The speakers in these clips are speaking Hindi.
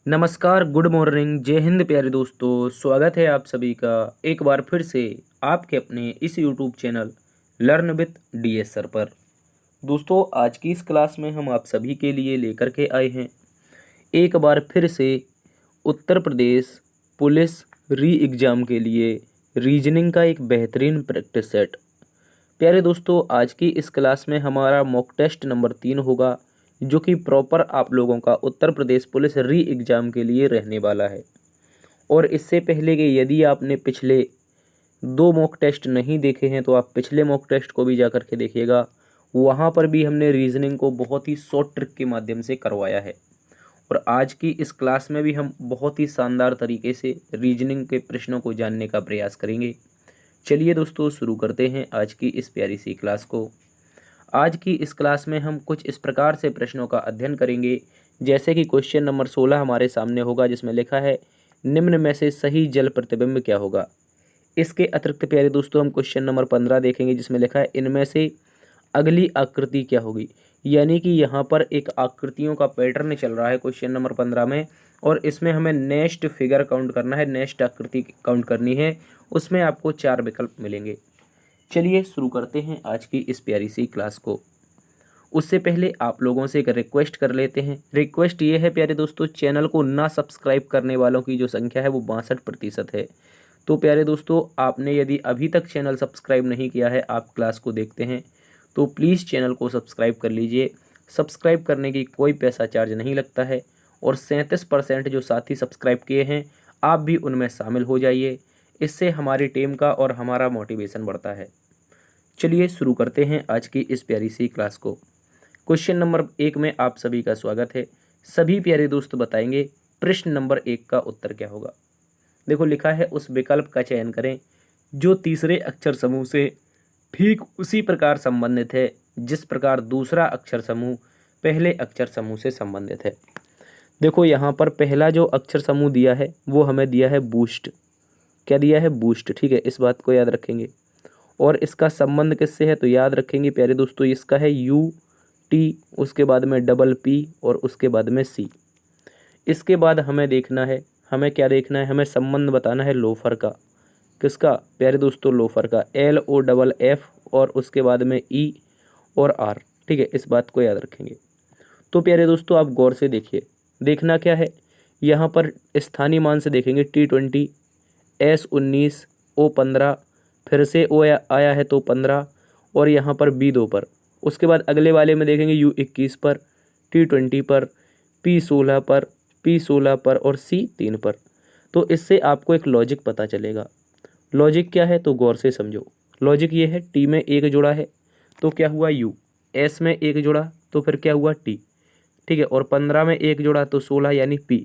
नमस्कार, गुड मॉर्निंग, जय हिंद प्यारे दोस्तों। स्वागत है आप सभी का एक बार फिर से आपके अपने इस YouTube channel learn with DS sir पर। दोस्तों, आज की इस क्लास में हम आप सभी के लिए लेकर के आए हैं एक बार फिर से उत्तर प्रदेश पुलिस री एग्ज़ाम के लिए रीजनिंग का एक बेहतरीन प्रैक्टिस सेट। प्यारे दोस्तों, आज की इस क्लास में हमारा मॉक टेस्ट नंबर 3 होगा, जो कि प्रॉपर आप लोगों का उत्तर प्रदेश पुलिस री एग्ज़ाम के लिए रहने वाला है। और इससे पहले कि यदि आपने पिछले 2 मॉक टेस्ट नहीं देखे हैं तो आप पिछले मॉक टेस्ट को भी जा कर के देखिएगा। वहाँ पर भी हमने रीजनिंग को बहुत ही शॉर्ट ट्रिक के माध्यम से करवाया है। और आज की इस क्लास में भी हम बहुत ही शानदार तरीके से रीजनिंग के प्रश्नों को जानने का प्रयास करेंगे। चलिए दोस्तों, शुरू करते हैं आज की इस प्यारी सी क्लास को। आज की इस क्लास में हम कुछ इस प्रकार से प्रश्नों का अध्ययन करेंगे, जैसे कि क्वेश्चन नंबर 16 हमारे सामने होगा, जिसमें लिखा है निम्न में से सही जल प्रतिबिंब क्या होगा। इसके अतिरिक्त प्यारे दोस्तों हम क्वेश्चन नंबर 15 देखेंगे, जिसमें लिखा है इनमें से अगली आकृति क्या होगी। यानी कि यहाँ पर एक आकृतियों का पैटर्न चल रहा है क्वेश्चन नंबर 15 में, और इसमें हमें नेक्स्ट फिगर काउंट करना है, नेक्स्ट आकृति काउंट करनी है। उसमें आपको 4 विकल्प मिलेंगे। चलिए शुरू करते हैं आज की इस प्यारी सी क्लास को। उससे पहले आप लोगों से एक रिक्वेस्ट कर लेते हैं। रिक्वेस्ट ये है प्यारे दोस्तों, चैनल को ना सब्सक्राइब करने वालों की जो संख्या है वो 62% है। तो प्यारे दोस्तों, आपने यदि अभी तक चैनल सब्सक्राइब नहीं किया है, आप क्लास को देखते हैं तो प्लीज़ चैनल को सब्सक्राइब कर लीजिए। सब्सक्राइब करने की कोई पैसा चार्ज नहीं लगता है। और 37% जो साथी सब्सक्राइब किए हैं, आप भी उनमें शामिल हो जाइए। इससे हमारी टीम का और हमारा मोटिवेशन बढ़ता है। चलिए शुरू करते हैं आज की इस प्यारी सी क्लास को। क्वेश्चन नंबर 1 में आप सभी का स्वागत है। सभी प्यारे दोस्त बताएंगे प्रश्न नंबर 1 का उत्तर क्या होगा। देखो, लिखा है उस विकल्प का चयन करें जो तीसरे अक्षर समूह से ठीक उसी प्रकार संबंधित है जिस प्रकार दूसरा अक्षर समूह पहले अक्षर समूह से संबंधित है। देखो, यहाँ पर पहला जो अक्षर समूह दिया है वो हमें दिया है बूस्ट। क्या दिया है? बूस्ट। ठीक है, इस बात को याद रखेंगे। और इसका संबंध किससे है तो याद रखेंगे प्यारे दोस्तों, इसका है यू टी, उसके बाद में डबल पी और उसके बाद में सी। इसके बाद हमें देखना है, हमें क्या देखना है, हमें संबंध बताना है लोफर का। किसका प्यारे दोस्तों? लोफर का। LOFF और उसके बाद में ई और आर। ठीक है, इस बात को याद रखेंगे। तो प्यारे दोस्तों, आप गौर से देखिए, देखना क्या है, यहाँ पर स्थानीय मान से देखेंगे T20, S19, O15, फिर से O आया है तो 15, और यहाँ पर B2 पर। उसके बाद अगले वाले में देखेंगे U21 पर, T20 पर, P16 पर, P16 पर और C3 पर। तो इससे आपको एक लॉजिक पता चलेगा। लॉजिक क्या है तो गौर से समझो। लॉजिक ये है, T में 1 जुड़ा है तो क्या हुआ U, S में 1 जुड़ा तो फिर क्या हुआ T। ठीक है, और 15 में 1 जुड़ा तो 16 यानी P,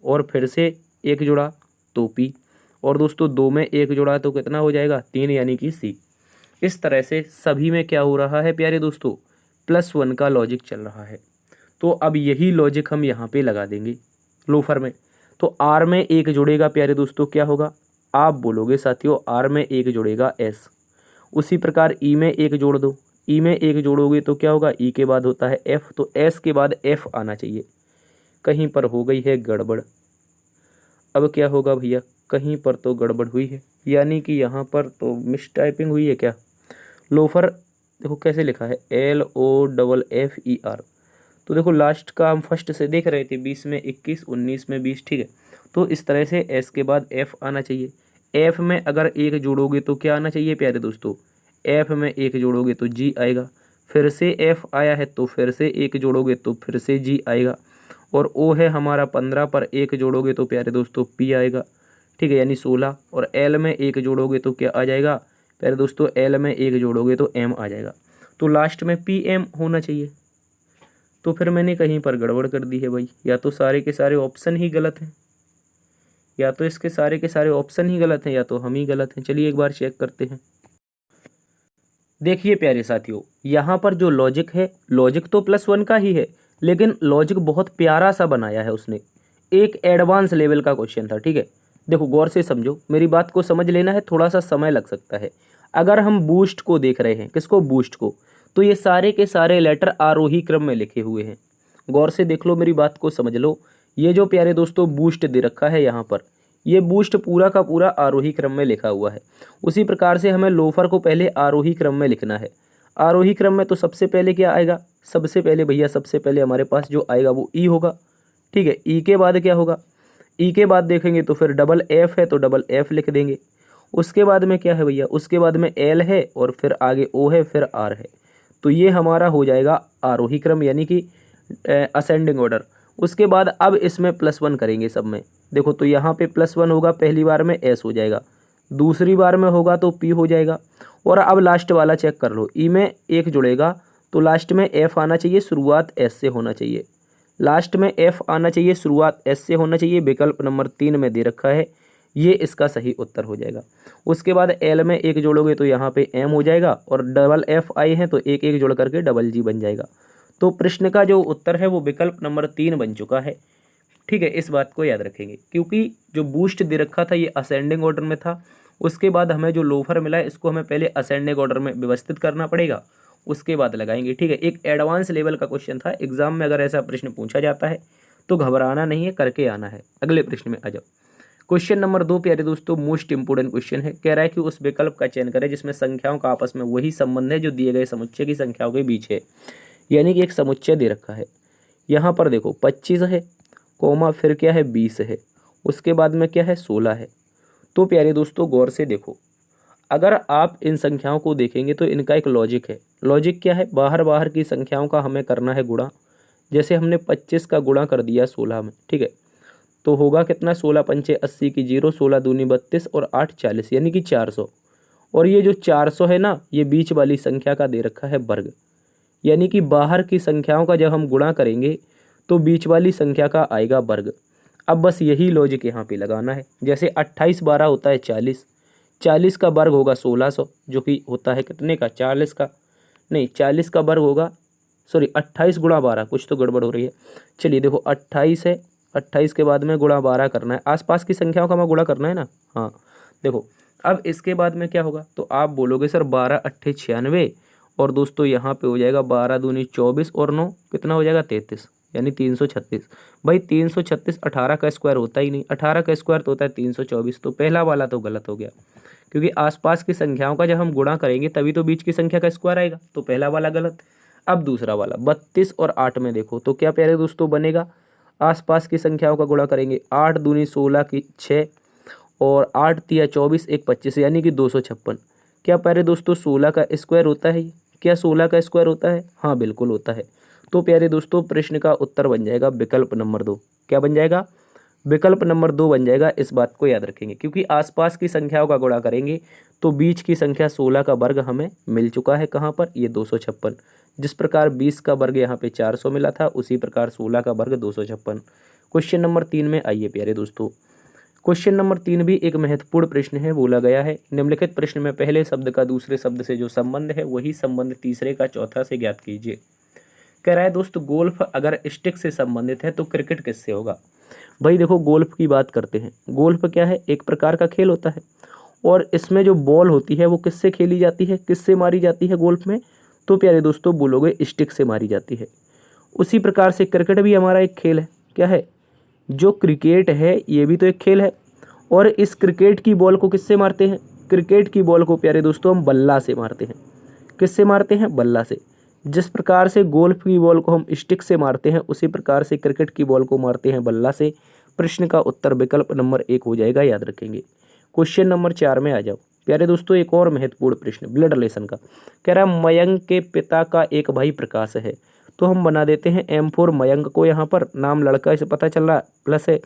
और फिर से 1 जुड़ा तो P, और दोस्तों 2 में 1 जुड़ा तो कितना हो जाएगा? 3 यानी कि C। इस तरह से सभी में क्या हो रहा है प्यारे दोस्तों? +1 का लॉजिक चल रहा है। तो अब यही लॉजिक हम यहाँ पे लगा देंगे लोफर में। तो R में 1 जुड़ेगा प्यारे दोस्तों, क्या होगा? आप बोलोगे साथियों, R में 1 जुड़ेगा S। उसी प्रकार E में 1 जोड़ दो, E में 1 जोड़ोगे तो क्या होगा? E के बाद होता है F, तो S के बाद F आना चाहिए। कहीं पर हो गई है गड़बड़। अब क्या होगा भैया? कहीं पर तो गड़बड़ हुई है, यानी कि यहाँ पर तो मिस टाइपिंग हुई है क्या? लोफर देखो कैसे लिखा है, LOFFER। तो देखो, लास्ट का हम फर्स्ट से देख रहे थे, 20 में 21, 19 में 20। ठीक है, तो इस तरह से S के बाद F आना चाहिए। F में अगर 1 जोड़ोगे तो क्या आना चाहिए प्यारे दोस्तों? F में 1 जोड़ोगे तो G आएगा। फिर से F आया है तो फिर से 1 जोड़ोगे तो फिर से G आएगा। और O है हमारा 15 पर 1 जोड़ोगे तो प्यारे दोस्तों P आएगा। ठीक है, यानी 16। और L में 1 जोड़ोगे तो क्या आ जाएगा प्यारे दोस्तों? L में 1 जोड़ोगे तो M आ जाएगा। तो लास्ट में PM होना चाहिए। तो फिर मैंने कहीं पर गड़बड़ कर दी है भाई, या तो सारे के सारे ऑप्शन ही गलत हैं, या तो इसके सारे के सारे ऑप्शन ही गलत हैं, या तो हम ही गलत हैं। चलिए एक बार चेक करते हैं। देखिए प्यारे साथियों, यहाँ पर जो लॉजिक है, लॉजिक तो +1 का ही है, लेकिन लॉजिक बहुत प्यारा सा बनाया है उसने। एक एडवांस लेवल का क्वेश्चन था। ठीक है, देखो गौर से समझो, मेरी बात को समझ लेना है, थोड़ा सा समय लग सकता है। अगर हम बूस्ट को देख रहे हैं, किसको? बूस्ट को, तो ये सारे के सारे लेटर आरोही क्रम में लिखे हुए हैं। गौर से देख लो, मेरी बात को समझ लो। ये जो प्यारे दोस्तों बूस्ट दे रखा है यहाँ पर, ये बूस्ट पूरा का पूरा आरोही क्रम में लिखा हुआ है। उसी प्रकार से हमें लोफर को पहले आरोही क्रम में लिखना है। आरोही क्रम में तो सबसे पहले क्या आएगा, सबसे पहले भैया सबसे पहले हमारे पास जो आएगा वो ई होगा। ठीक है, ई के बाद क्या होगा, ई के बाद देखेंगे तो फिर डबल एफ है तो डबल एफ लिख देंगे। उसके बाद में क्या है भैया, उसके बाद में एल है और फिर आगे ओ है फिर आर है। तो ये हमारा हो जाएगा आरोही क्रम यानी कि असेंडिंग ऑर्डर। उसके बाद अब इसमें +1 करेंगे सब में। देखो तो यहाँ पे +1 होगा, पहली बार में एस हो जाएगा, दूसरी बार में होगा तो पी हो जाएगा। और अब लास्ट वाला चेक कर लो, ई में 1 जुड़ेगा तो लास्ट में एफ आना चाहिए, शुरुआत एस से होना चाहिए। लास्ट में एफ आना चाहिए, शुरुआत एस से होना चाहिए। विकल्प नंबर 3 में दे रखा है, ये इसका सही उत्तर हो जाएगा। उसके बाद एल में 1 जोड़ोगे तो यहाँ पे एम हो जाएगा और डबल एफ आए हैं तो 1 1 जोड़ करके डबल जी बन जाएगा। तो प्रश्न का जो उत्तर है वो विकल्प नंबर 3 बन चुका है। ठीक है, इस बात को याद रखेंगे क्योंकि जो बूस्ट दे रखा था ये असेंडिंग ऑर्डर में था। उसके बाद हमें जो लोफर मिला है इसको हमें पहले असेंडिंग ऑर्डर में व्यवस्थित करना पड़ेगा, उसके बाद लगाएंगे। ठीक है, एक एडवांस लेवल का क्वेश्चन था, एग्जाम में अगर ऐसा प्रश्न पूछा जाता है तो घबराना नहीं है, करके आना है। अगले प्रश्न में आ जाओ। क्वेश्चन नंबर 2 प्यारे दोस्तों मोस्ट इंपोर्टेंट क्वेश्चन है। कह रहा है कि उस विकल्प का चयन करें जिसमें संख्याओं का आपस में वही संबंध है जो दिए गए समुच्चय की संख्याओं के बीच है। यानी कि एक समुच्चय दे रखा है, यहाँ पर देखो 25 है, कोमा फिर क्या है 20 है, उसके बाद में क्या है 16 है। तो प्यारे दोस्तों गौर से देखो, अगर आप इन संख्याओं को देखेंगे तो इनका एक लॉजिक है। लॉजिक क्या है, बाहर बाहर की संख्याओं का हमें करना है गुणा। जैसे हमने 25 का गुणा कर दिया 16 में, ठीक है, तो होगा कितना, 16 पंचे 80 की 0, 16 दूनी 32 और 8 40 यानी कि 400। और ये जो 400 है ना, ये बीच वाली संख्या का दे रखा है वर्ग। यानी कि बाहर की संख्याओं का जब हम गुणा करेंगे तो बीच वाली संख्या का आएगा वर्ग। अब बस यही लॉजिक यहाँ पे लगाना है। जैसे 28 12 होता है 40, 40 का वर्ग होगा 1600 जो कि होता है कितने का, 40 का, नहीं 40 का वर्ग होगा, सॉरी 28 गुणा 12, कुछ तो गड़बड़ हो रही है। चलिए देखो 28 है, 28 के बाद में गुणा 12 करना है, आसपास की संख्याओं का हमें गुणा करना है ना। हाँ देखो, अब इसके बाद में क्या होगा, तो आप बोलोगे सर 12 8 96 और दोस्तों यहाँ पे हो जाएगा 12 दूनी 24 और 9 कितना हो जाएगा 33 यानी 336। भाई 336 18 का स्क्वायर होता ही नहीं, 18 का स्क्वायर तो होता है 324। तो पहला वाला तो गलत हो गया, क्योंकि आसपास की संख्याओं का जब हम गुणा करेंगे तभी तो बीच की संख्या का स्क्वायर आएगा, तो पहला वाला गलत। अब दूसरा वाला 32 और 8 में देखो तो क्या प्यारे दोस्तों बनेगा, आसपास की संख्याओं का गुणा करेंगे, 8 दूनी 16 की 6 और 8 तिया 24 1 25 यानी कि 256। क्या प्यारे दोस्तों 16 का स्क्वायर होता है, क्या 16 का स्क्वायर होता है, हाँ बिल्कुल होता है। तो प्यारे दोस्तों प्रश्न का उत्तर बन जाएगा विकल्प नंबर 2। क्या बन जाएगा, विकल्प नंबर 2 बन जाएगा। इस बात को याद रखेंगे क्योंकि आसपास की संख्याओं का गुणा करेंगे तो बीच की संख्या 16 का वर्ग हमें मिल चुका है, कहाँ पर, ये 256। जिस प्रकार 20 का वर्ग यहाँ पे 400 मिला था, उसी प्रकार 16 का वर्ग 256। क्वेश्चन नंबर 3 में आइए प्यारे दोस्तों। क्वेश्चन नंबर 3 भी एक महत्वपूर्ण प्रश्न है। बोला गया है निम्नलिखित प्रश्न में पहले शब्द का दूसरे शब्द से जो संबंध है वही संबंध तीसरे का चौथा से ज्ञात कीजिए। कह रहा है दोस्तों गोल्फ अगर स्टिक से संबंधित है तो क्रिकेट किससे होगा। भाई देखो गोल्फ की बात करते हैं, गोल्फ क्या है, एक प्रकार का खेल होता है और इसमें जो बॉल होती है वो किससे खेली जाती है, किससे मारी जाती है गोल्फ में, तो प्यारे दोस्तों बोलोगे स्टिक से मारी जाती है। उसी प्रकार से क्रिकेट भी हमारा एक खेल है। क्या है, जो क्रिकेट है ये भी तो एक खेल है और इस क्रिकेट की बॉल को किससे मारते हैं, क्रिकेट की बॉल को प्यारे दोस्तों हम बल्ला से मारते हैं। किससे मारते हैं, बल्ला से। जिस प्रकार से गोल्फ की बॉल को हम स्टिक से मारते हैं उसी प्रकार से क्रिकेट की बॉल को मारते हैं बल्ला से। प्रश्न का उत्तर विकल्प नंबर 1 हो जाएगा, याद रखेंगे। क्वेश्चन नंबर 4 में आ जाओ प्यारे दोस्तों। एक और महत्वपूर्ण प्रश्न ब्लड रिलेशन का। कह रहा है मयंक के पिता का एक भाई प्रकाश है, तो हम बना देते हैं M4 मयंक को, यहाँ पर नाम लड़का इसे पता चल रहा है प्लस है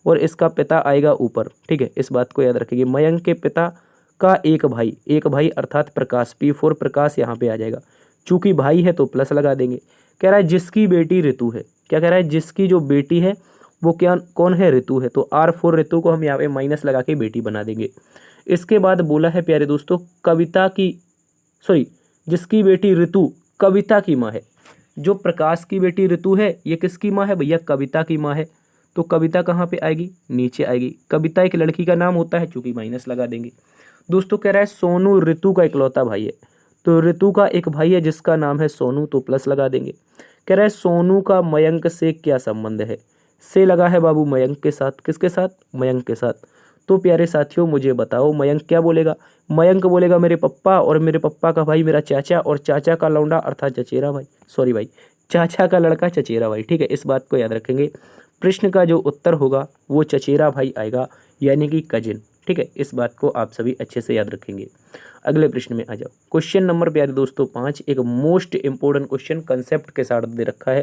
और इसका पिता आएगा ऊपर। ठीक है, इस बात को याद रखेंगे। मयंक के पिता का एक भाई अर्थात प्रकाश, P4 प्रकाश यहाँ पे आ जाएगा। चूंकि भाई है तो प्लस लगा देंगे। कह रहा है जिसकी बेटी ऋतु है, क्या कह रहा है, जिसकी जो बेटी है वो क्या कौन है, ऋतु है, तो R4 ऋतु को हम यहाँ पे माइनस लगा के बेटी बना देंगे। इसके बाद बोला है प्यारे दोस्तों जिसकी बेटी ऋतु कविता की माँ है। जो प्रकाश की बेटी ऋतु है ये किसकी माँ है भैया, कविता की माँ है। तो कविता कहाँ पे आएगी, नीचे आएगी। कविता एक लड़की का नाम होता है, चूंकि माइनस लगा देंगे। दोस्तों कह रहा है सोनू ऋतु का इकलौता भाई है, तो ऋतु का एक भाई है जिसका नाम है सोनू, तो प्लस लगा देंगे। कह रहा है सोनू का मयंक से क्या संबंध है, से लगा है बाबू मयंक के साथ। किसके साथ? मयंक के साथ। तो प्यारे साथियों मुझे बताओ मयंक क्या बोलेगा? मयंक बोलेगा मेरे पप्पा, और मेरे पप्पा का भाई मेरा चाचा, और चाचा का लौंडा अर्थात चचेरा भाई, सॉरी भाई, चाचा का लड़का चचेरा भाई। ठीक है, इस बात को याद रखेंगे। प्रश्न का जो उत्तर होगा वो चचेरा भाई आएगा, यानी कि कजिन। ठीक है, इस बात को आप सभी अच्छे से याद रखेंगे। अगले प्रश्न में आ जाओ। क्वेश्चन नंबर प्यारे दोस्तों 5, एक मोस्ट इंपोर्टेंट क्वेश्चन कंसेप्ट के साथ दे रखा है।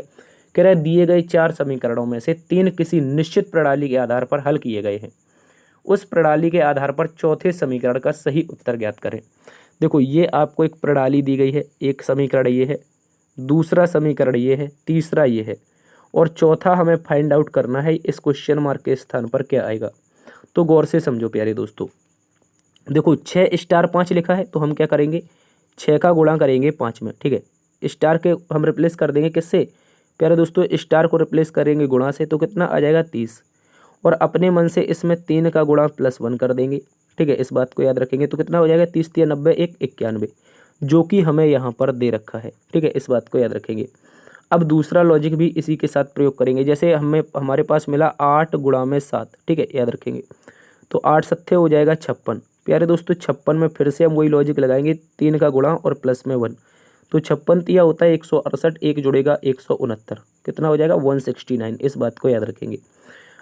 कह रहा है दिए गए 4 समीकरणों में से 3 किसी निश्चित प्रणाली के आधार पर हल किए गए हैं। उस प्रणाली के आधार पर चौथे समीकरण का सही उत्तर ज्ञात करें। देखो ये आपको एक प्रणाली दी गई है, एक समीकरण ये है, दूसरा समीकरण ये है, तीसरा ये है, और चौथा हमें फाइंड आउट करना है इस क्वेश्चन मार्क के स्थान पर क्या आएगा। तो गौर से समझो प्यारे दोस्तों। देखो 6 स्टार 5 लिखा है, तो हम क्या करेंगे, 6 का गुणा करेंगे 5 में। ठीक है, स्टार के हम रिप्लेस कर देंगे किससे प्यारे दोस्तों? स्टार को रिप्लेस करेंगे गुणा से, तो कितना आ जाएगा 30, और अपने मन से इसमें 3 का गुणा +1 कर देंगे। ठीक है, इस बात को याद रखेंगे। तो कितना हो जाएगा 30 × 90 = 91, जो कि हमें यहाँ पर दे रखा है। ठीक है, इस बात को याद रखेंगे। अब दूसरा लॉजिक भी इसी के साथ प्रयोग करेंगे। जैसे हमारे पास मिला 8 × 7। ठीक है, याद रखेंगे। तो 8 सत्ते हो जाएगा 56। प्यारे दोस्तों 56 में फिर से हम वही लॉजिक लगाएंगे, 3 का गुणा और +1। तो 56 तिया होता है 168, 1 जुड़ेगा 169, कितना हो जाएगा 169। इस बात को याद रखेंगे।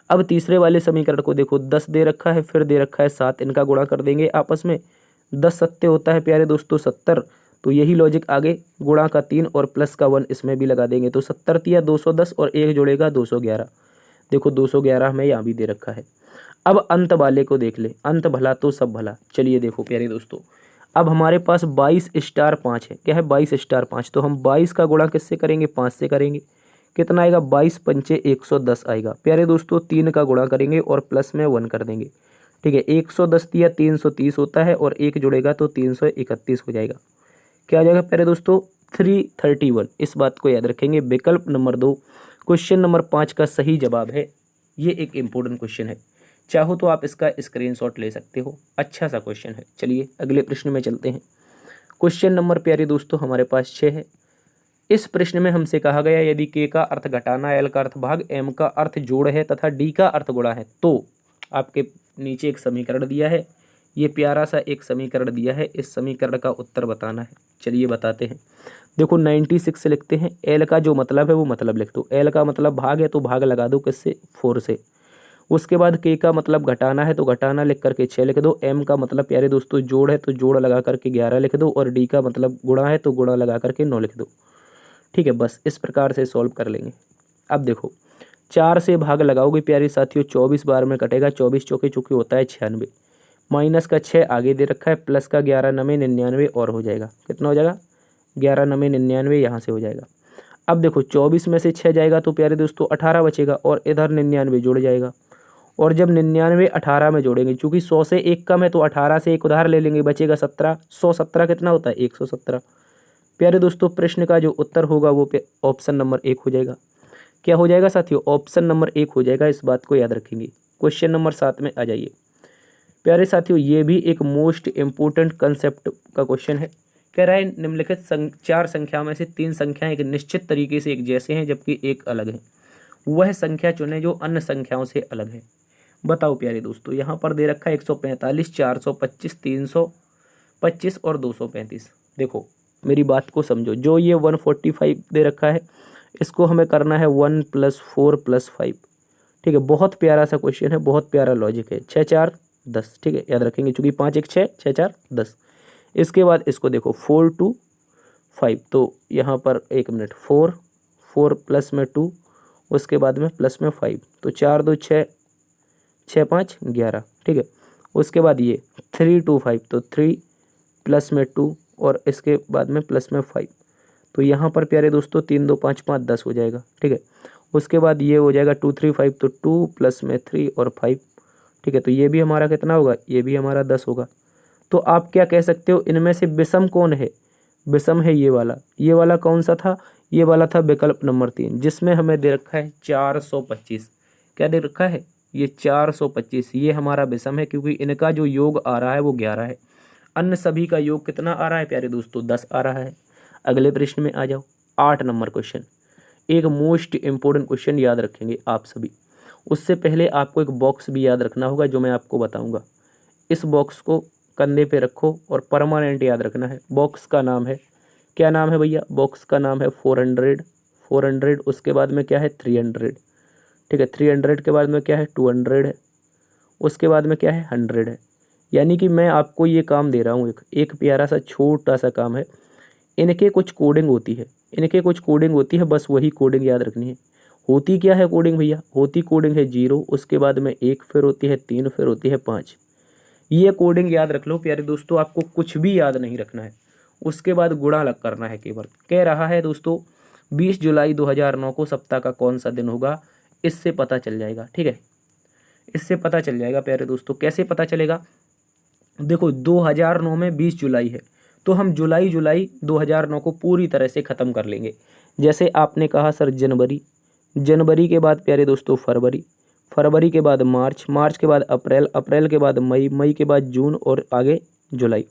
अब तीसरे वाले समीकरण को देखो, 10 दे रखा है, फिर दे रखा है 7, इनका गुणा कर देंगे आपस में। 10 सत्ते होता है प्यारे दोस्तों 70, तो यही लॉजिक आगे, गुणा का 3 और प्लस का 1 इसमें भी लगा देंगे। तो 70 तिया 210 और 1 जुड़ेगा 211। देखो 211 हमें यहाँ भी दे रखा है। अब अंत वाले को देख ले, अंत भला तो सब भला। चलिए देखो प्यारे दोस्तों, अब हमारे पास 22 स्टार 5 है। क्या है? 22 स्टार 5। तो हम 22 का गुणा किससे करेंगे? 5 से करेंगे। कितना आएगा? 22 पंचे 110 आएगा। प्यारे दोस्तों 3 का गुणा करेंगे और प्लस में 1 कर देंगे। ठीक है, 110 या 330 होता है, और 1 जुड़ेगा तो 331 हो जाएगा। क्या आ जाएगा प्यारे दोस्तों? 331। इस बात को याद रखेंगे। विकल्प नंबर 2 क्वेश्चन नंबर 5 का सही जवाब है। ये एक इम्पोर्टेंट क्वेश्चन है, चाहो तो आप इसका स्क्रीनशॉट ले सकते हो, अच्छा सा क्वेश्चन है। चलिए अगले प्रश्न में चलते हैं। क्वेश्चन नंबर प्यारे दोस्तों हमारे पास 6 है। इस प्रश्न में हमसे कहा गया यदि के का अर्थ घटाना, एल का अर्थ भाग, एम का अर्थ जोड़ है तथा डी का अर्थ गुणा है, तो आपके नीचे एक समीकरण दिया है, ये प्यारा सा एक समीकरण दिया है, इस समीकरण का उत्तर बताना है। चलिए बताते हैं। देखो 96 लिखते हैं, एल का जो मतलब है वो मतलब लिख दो। एल का मतलब भाग है, तो भाग लगा दो किससे? 4 से। उसके बाद के का मतलब घटाना है, तो घटाना लिख करके 6 लिख दो। एम का मतलब प्यारे दोस्तों जोड़ है, तो जोड़ लगा करके 11 लिख दो। और डी का मतलब गुणा है, तो गुणा लगा करके 9 लिख दो। ठीक है, बस इस प्रकार से सॉल्व कर लेंगे। अब देखो 4 से भाग लगाओगे प्यारे साथियों, 24 बार में कटेगा। 24 चौके चौके होता है 96, माइनस का 6 आगे दे रखा है, प्लस का 11 9 99 और हो जाएगा। कितना हो जाएगा? 11 9 99 यहाँ से हो जाएगा। अब देखो 24 में से 6 जाएगा तो प्यारे दोस्तों 18 बचेगा, और इधर 99 जुड़ जाएगा। और जब 99 18 में जोड़ेंगे, चूंकि 100 से 1 कम है तो 18 से 1 उधार ले लेंगे, बचेगा 17। 117 कितना होता है? 117। प्यारे दोस्तों प्रश्न का जो उत्तर होगा वो ऑप्शन नंबर 1 हो जाएगा। क्या हो जाएगा साथियों? ऑप्शन नंबर 1 हो जाएगा। इस बात को याद रखेंगे। क्वेश्चन नंबर 7 में आ जाइए। प्यारे साथियों ये भी एक मोस्ट इम्पोर्टेंट कंसेप्ट का क्वेश्चन है। कह रहा है निम्नलिखित 4 संख्या में से 3 संख्याएं एक निश्चित तरीके से एक जैसे हैं जबकि एक अलग है। वह संख्या चुनें जो अन्य संख्याओं से अलग है। बताओ प्यारे दोस्तों, यहाँ पर दे रखा है 145, 425, 325 और 235। देखो मेरी बात को समझो, जो ये 145 दे रखा है इसको हमें करना है 1 + 4 + 5। ठीक है, बहुत प्यारा सा क्वेश्चन है, बहुत प्यारा लॉजिक है। 6 4 10। ठीक है, याद रखेंगे, चूंकि 5 1 6, 6 4 10। इसके बाद इसको देखो 4 2 5, तो यहाँ पर 1 मिनट, 4 4 प्लस में 2, उसके बाद में प्लस में 5, तो 4 2 6, 6 5 11। ठीक है, उसके बाद ये 3 2 5, तो 3 प्लस में 2 और इसके बाद में प्लस में 5, तो यहाँ पर प्यारे दोस्तों 3 2 5 5 10 हो जाएगा। ठीक है, उसके बाद ये हो जाएगा 2 3 5, तो 2 प्लस में 3 और 5। ठीक है, तो ये भी हमारा कितना होगा? ये भी हमारा 10 होगा। तो आप क्या कह सकते हो, इनमें से विषम कौन है? विषम है ये वाला। ये वाला कौन सा था? ये वाला था विकल्प नंबर 3, जिसमें हमें दे रखा है 425। क्या दे रखा है? ये 425। ये हमारा विषम है, क्योंकि इनका जो योग आ रहा है वो 11 है। अन्य सभी का योग कितना आ रहा है प्यारे दोस्तों? 10 आ रहा है। अगले प्रश्न में आ जाओ। 8 नंबर क्वेश्चन, एक मोस्ट इंपोर्टेंट क्वेश्चन याद रखेंगे आप सभी। उससे पहले आपको एक बॉक्स भी याद रखना होगा जो मैं आपको बताऊंगा। इस बॉक्स को कंधे पे रखो और परमानेंट याद रखना है। बॉक्स का नाम है, क्या नाम है भैया? बॉक्स का नाम है 400। उसके बाद में क्या है? 300। ठीक है, 300 के बाद में क्या है? 200 है। उसके बाद में क्या है? 100 है। यानी कि मैं आपको ये काम दे रहा हूँ, एक प्यारा सा छोटा सा काम है। इनके कुछ कोडिंग होती है, बस वही कोडिंग याद रखनी है। होती क्या है कोडिंग भैया? होती कोडिंग है 0, उसके बाद में 1, फिर होती है 3, फिर होती है 5। ये कोडिंग याद रख लो प्यारे दोस्तों, आपको कुछ भी याद नहीं रखना है। उसके बाद गुणा लग करना है केवल। कह रहा है दोस्तों 20 जुलाई 2009 को सप्ताह का कौन सा दिन होगा, इससे पता चल जाएगा। ठीक है, इससे पता चल जाएगा प्यारे दोस्तों। कैसे पता चलेगा? देखो 2009 में 20 जुलाई है, तो हम जुलाई 2009 को पूरी तरह से ख़त्म कर लेंगे। जैसे आपने कहा सर जनवरी के बाद प्यारे दोस्तों फरवरी के बाद मार्च के बाद अप्रैल के बाद मई के बाद जून और आगे जुलाई।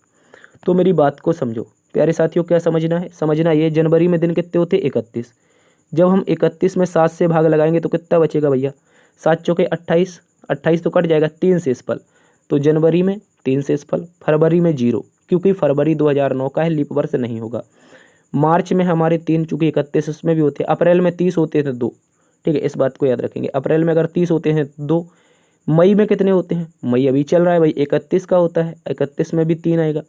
तो मेरी बात को समझो प्यारे साथियों, क्या समझना है? समझना ये, जनवरी में दिन कितने होते? 31। जब हम 31 में 7 से भाग लगाएंगे तो कितना बचेगा भैया? 7 चौके 28, 28 तो कट जाएगा, 3 शेष फल। तो जनवरी में 3 शेष फल, फरवरी में 0, क्योंकि फरवरी 2009 का है, लीप वर्ष नहीं होगा। मार्च में हमारे 3 चूँकि 31 उसमें भी होते हैं। अप्रैल में 30 होते थे 2। ठीक है, इस बात को याद रखेंगे। अप्रैल में अगर 30 होते हैं 2। मई में कितने होते हैं? मई अभी चल रहा है भाई, 31 का होता है, 31 में भी 3 आएगा।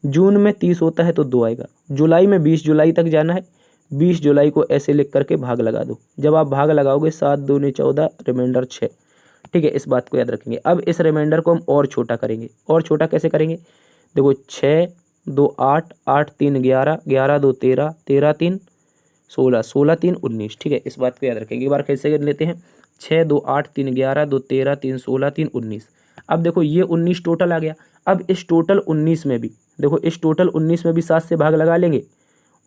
जून में 30 होता है तो 2 आएगा। जुलाई में 20 जुलाई तक जाना है, 20 जुलाई को ऐसे लिख करके भाग लगा दो। जब आप भाग लगाओगे 7 दूनी 14, रिमाइंडर 6। ठीक है, इस बात को याद रखेंगे। अब इस रिमाइंडर को हम और छोटा करेंगे। और छोटा कैसे करेंगे? देखो 6 2 8, 8 3 11, 11 2 13, 13 3 16, 16 3 19। ठीक है, इस बात को याद रखेंगे। एक बार कैसे कर लेते हैं? 6 2 8 3 11, 2 13, 3 16, 3 19। अब देखो ये 19 टोटल आ गया। अब इस टोटल 19 में भी देखो, इस टोटल 19 में भी 7 से भाग लगा लेंगे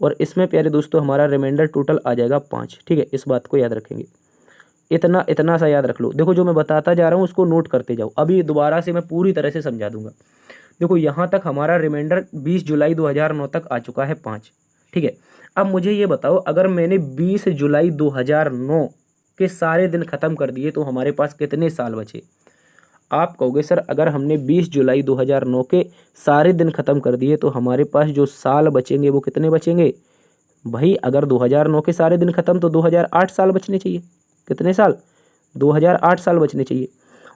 और इसमें प्यारे दोस्तों हमारा रिमाइंडर टोटल आ जाएगा 5। ठीक है, इस बात को याद रखेंगे। इतना सा याद रख लो। देखो जो मैं बताता जा रहा हूँ उसको नोट करते जाओ, अभी दोबारा से मैं पूरी तरह से समझा दूंगा। देखो यहाँ तक हमारा रिमाइंडर 20 जुलाई 2009 तक आ चुका है 5। ठीक है, अब मुझे ये बताओ, अगर मैंने 20 जुलाई 2009 के सारे दिन ख़त्म कर दिए तो हमारे पास कितने साल बचे? आप कहोगे सर अगर हमने 20 जुलाई 2009 के सारे दिन ख़त्म कर दिए तो हमारे पास जो साल बचेंगे वो कितने बचेंगे? भाई अगर 2009 के सारे दिन ख़त्म तो 2008 साल बचने चाहिए। कितने साल? 2008 साल बचने चाहिए।